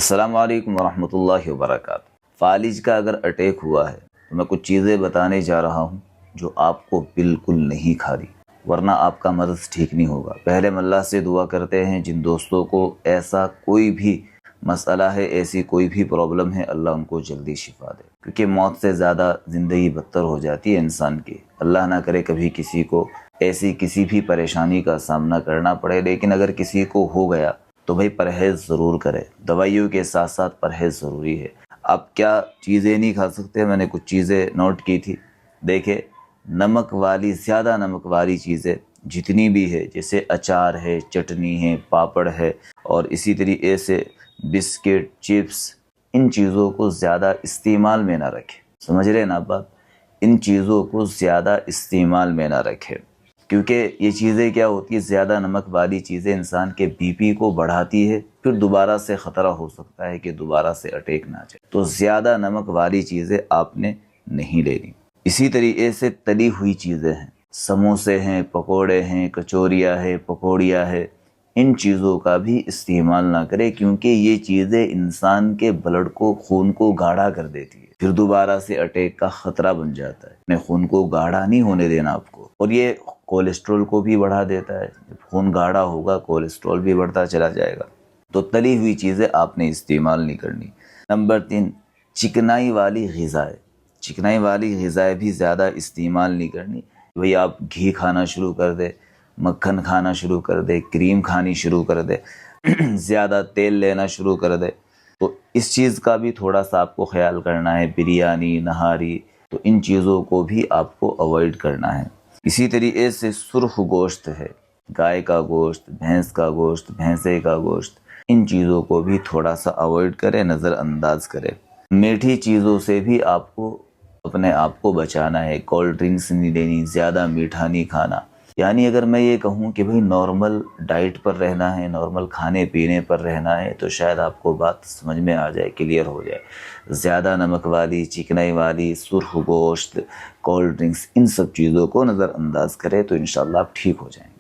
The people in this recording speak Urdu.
السلام علیکم ورحمۃ اللہ وبرکاتہ۔ فالج کا اگر اٹیک ہوا ہے تو میں کچھ چیزیں بتانے جا رہا ہوں جو آپ کو بالکل نہیں کھانی، ورنہ آپ کا مرض ٹھیک نہیں ہوگا۔ پہلے ہم اللہ سے دعا کرتے ہیں جن دوستوں کو ایسا کوئی بھی مسئلہ ہے، ایسی کوئی بھی پرابلم ہے، اللہ ان کو جلدی شفا دے، کیونکہ موت سے زیادہ زندگی بدتر ہو جاتی ہے انسان کی۔ اللہ نہ کرے کبھی کسی کو ایسی کسی بھی پریشانی کا سامنا کرنا پڑے، لیکن اگر کسی کو ہو گیا تو بھائی پرہیز ضرور کرے، دوائیوں کے ساتھ ساتھ پرہیز ضروری ہے۔ آپ کیا چیزیں نہیں کھا سکتے، میں نے کچھ چیزیں نوٹ کی تھی۔ دیکھیں، نمک والی، زیادہ نمک والی چیزیں جتنی بھی ہے، جیسے اچار ہے، چٹنی ہے، پاپڑ ہے، اور اسی طریقے سے بسکٹ، چپس، ان چیزوں کو زیادہ استعمال میں نہ رکھیں۔ سمجھ رہے ہیں نا بات؟ ان چیزوں کو زیادہ استعمال میں نہ رکھیں، کیونکہ یہ چیزیں کیا ہوتی ہے، زیادہ نمک والی چیزیں انسان کے بی پی کو بڑھاتی ہے، پھر دوبارہ سے خطرہ ہو سکتا ہے کہ دوبارہ سے اٹیک نہ جائے۔ تو زیادہ نمک والی چیزیں آپ نے نہیں لینی۔ اسی طریقے سے تلی ہوئی چیزیں ہیں، سموسے ہیں، پکوڑے ہیں، کچوریاں ہے، پکوڑیاں ہے، ان چیزوں کا بھی استعمال نہ کرے، کیونکہ یہ چیزیں انسان کے بلڈ کو، خون کو گاڑھا کر دیتی ہے، پھر دوبارہ سے اٹیک کا خطرہ بن جاتا ہے۔ اپنے خون کو گاڑھا نہیں ہونے دینا آپ کو، اور یہ کولیسٹرول کو بھی بڑھا دیتا ہے۔ جب خون گاڑھا ہوگا کولیسٹرول بھی بڑھتا چلا جائے گا۔ تو تلی ہوئی چیزیں آپ نے استعمال نہیں کرنی۔ نمبر 3، چکنائی والی غذائیں۔ چکنائی والی غذائیں بھی زیادہ استعمال نہیں کرنی۔ بھئی آپ گھی کھانا شروع کر دے، مکھن کھانا شروع کر دے، کریم کھانی شروع کر دے، زیادہ تیل لینا شروع کر دے، تو اس چیز کا بھی تھوڑا سا آپ کو خیال کرنا ہے۔ بریانی، نہاری، تو ان چیزوں کو بھی آپ کو اوائڈ کرنا ہے۔ اسی طریقے سے سرخ گوشت ہے، گائے کا گوشت، بھینس کا گوشت، بھینسے کا گوشت، ان چیزوں کو بھی تھوڑا سا اوائڈ کرے، نظر انداز کرے۔ میٹھی چیزوں سے بھی آپ کو اپنے آپ کو بچانا ہے۔ کولڈ ڈرنکس نہیں لینی، زیادہ میٹھا نہیں کھانا۔ یعنی اگر میں یہ کہوں کہ بھئی نارمل ڈائٹ پر رہنا ہے، نارمل کھانے پینے پر رہنا ہے، تو شاید آپ کو بات سمجھ میں آ جائے، کلیئر ہو جائے۔ زیادہ نمک والی، چکنائی والی، سرخ گوشت، کولڈ ڈرنکس، ان سب چیزوں کو نظر انداز کرے تو انشاءاللہ آپ ٹھیک ہو جائیں۔